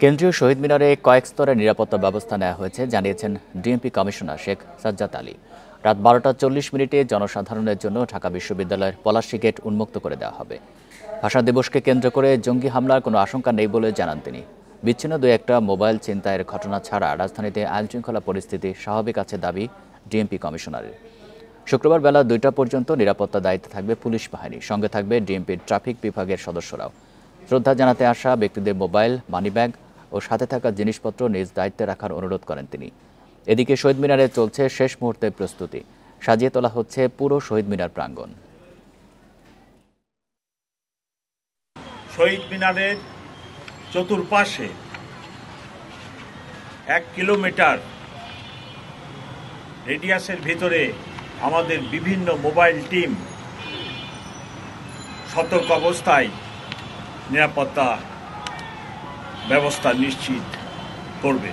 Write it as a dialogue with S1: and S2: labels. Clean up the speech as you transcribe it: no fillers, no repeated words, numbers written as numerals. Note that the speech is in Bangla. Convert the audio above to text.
S1: কেন্দ্রীয় শহীদ মিনারে কয়েক স্তরের নিরাপত্তা ব্যবস্থা নেওয়া হয়েছে জানিয়েছেন ডিএমপি কমিশনার শেখ সাজ্জাদ আলী। রাত 12টা 40 জনসাধারণের জন্য ঢাকা বিশ্ববিদ্যালয়ের পলাশী গেট উন্মুক্ত করে দেওয়া হবে। ভাষা দিবসকে কেন্দ্র করে জঙ্গি হামলার কোনো আশঙ্কা নেই বলে জানান তিনি। বিচ্ছিন্ন দুই একটা মোবাইল ছিনতাইয়ের ঘটনা ছাড়া রাজধানীতে আইনশৃঙ্খলা পরিস্থিতি স্বাভাবিক আছে দাবি ডিএমপি কমিশনারের। শুক্রবার বেলা 2টা পর্যন্ত নিরাপত্তা দায়িত্বে থাকবে পুলিশ বাহিনী, সঙ্গে থাকবে ডিএমপির ট্রাফিক বিভাগের সদস্যরাও। শ্রদ্ধা জানাতে আসা ব্যক্তিদের মোবাইল, মানিব্যাগ ও সাথে থাকা জিনিসপত্র নিজ দায়িত্বে রাখার অনুরোধ করেন তিনি। এদিকে শহীদ মিনারে চলছে শেষ মুহূর্তের প্রস্তুতি, সাজিয়ে তোলা হচ্ছে পুরো শহীদ মিনার প্রাঙ্গণ।
S2: শহীদ মিনারের চতুর্পাশে 1 কিলোমিটার রেডিয়াসের ভিতরে আমাদের বিভিন্ন মোবাইল টিম সতর্ক অবস্থায় নিরাপত্তা ব্যবস্থা নিশ্চিত করবে।